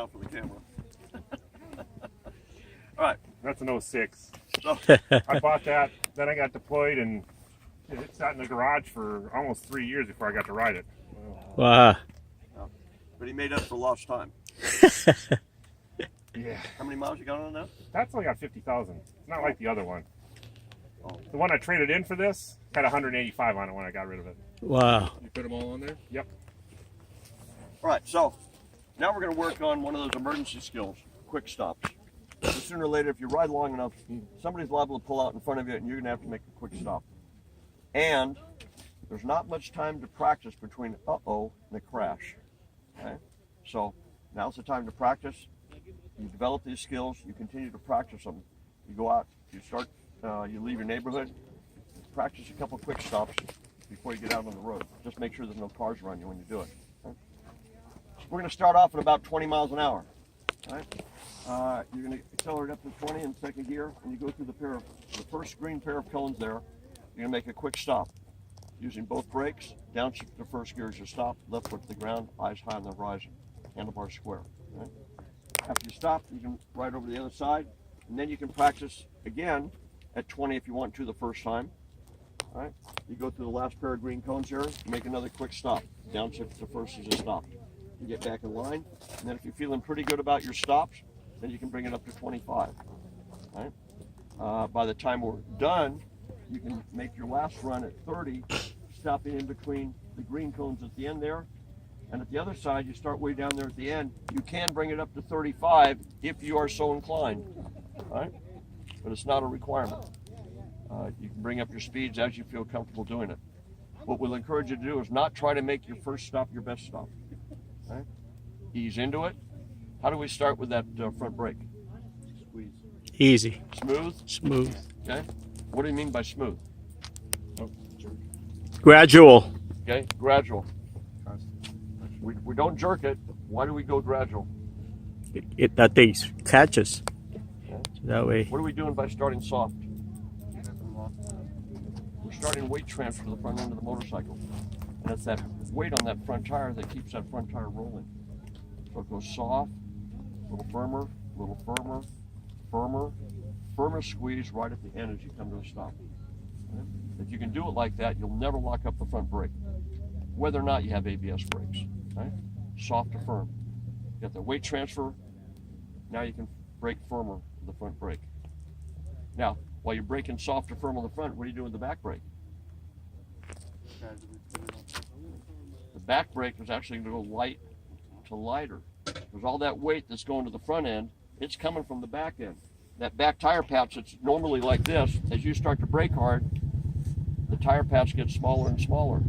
smile for the camera. All right. That's an 06. So, I bought that, then I got deployed, and it sat in the garage for almost 3 years before I got to ride it. Wow. but he made up for lost time. Yeah. How many miles you got on that? That's only got 50,000. It's not like the other one. Oh. The one I traded in for this had 185 on it when I got rid of it. Wow. You put them all on there? Yep. All right, so now we're going to work on one of those emergency skills, quick stops. So sooner or later, if you ride long enough, somebody's liable to pull out in front of you and you're going to have to make a quick stop. And there's not much time to practice between uh-oh and a crash. Okay? So now's the time to practice. You develop these skills, you continue to practice them. You go out, you leave your neighborhood, practice a couple quick stops before you get out on the road. Just make sure there's no cars around you when you do it. Okay? We're going to start off at about 20 miles an hour. Right? You're going to accelerate up to 20 in second gear, and you go through the first green pair of cones there. You're going to make a quick stop. Using both brakes, downshift to first gear as you stop, left foot to the ground, eyes high on the horizon, handlebars square. Right? After you stop, you can ride over to the other side, and then you can practice again at 20 if you want to the first time. All right? You go through the last pair of green cones here, make another quick stop. Downshift to first as you stop. You get back in line, and then if you're feeling pretty good about your stops, then you can bring it up to 25. All right? By the time we're done, you can make your last run at 30, stopping in between the green cones at the end there. And at the other side, you start way down there at the end. You can bring it up to 35 if you are so inclined, right? But it's not a requirement. You can bring up your speeds as you feel comfortable doing it. What we'll encourage you to do is not try to make your first stop your best stop. Right? Ease into it. How do we start with that front brake? Squeeze. Easy. Smooth? Smooth. Okay. What do you mean by smooth? Gradual. Okay, gradual. We don't jerk it. Why do we go gradual? That thing catches. Okay. That way. What are we doing by starting soft? We're starting weight transfer to the front end of the motorcycle. And it's that weight on that front tire that keeps that front tire rolling. So it goes soft, a little firmer, firmer squeeze right at the end as you come to a stop. Okay? If you can do it like that, you'll never lock up the front brake, whether or not you have ABS brakes. Right? Soft to firm. You got the weight transfer. Now you can brake firmer with the front brake. Now, while you're braking soft to firm on the front, what are you doing with the back brake? The back brake is actually going to go light to lighter. Because all that weight that's going to the front end, it's coming from the back end. That back tire patch that's normally like this, as you start to brake hard, the tire patch gets smaller and smaller.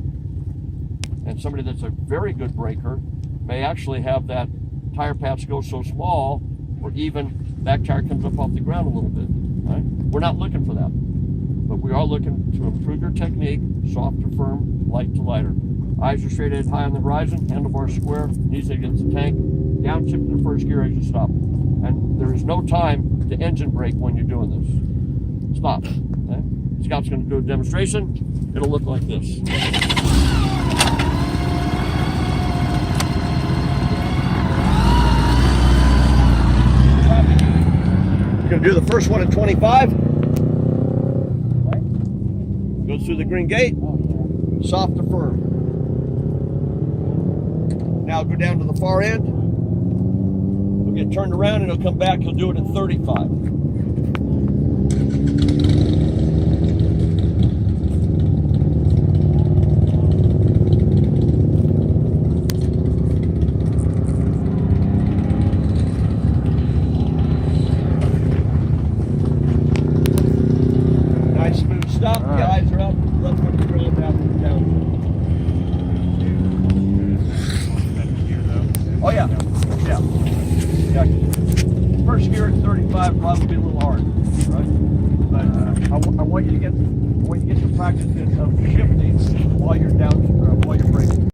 And somebody that's a very good braker may actually have that tire patch go so small, or even back tire comes up off the ground a little bit. Right? We're not looking for that. But we are looking to improve your technique, soft to firm, light to lighter. Eyes are straight ahead, high on the horizon, handlebars square, knees against the tank, downshift to the first gear as you stop. And there is no time to engine brake when you're doing this. Stop. Okay? Scout's going to do a demonstration. It'll look like this. You're going to do the first one at 25. Go through the green gate, soft to firm. Now go down to the far end. He'll get turned around and he'll come back. He'll do it at 35. Nice smooth stop. The eyes are up. Left foot to the ground, down to the down. Oh yeah, yeah. First gear at 35 probably a little hard, right? But I want you to get the practice of shifting while you're down, while you're braking.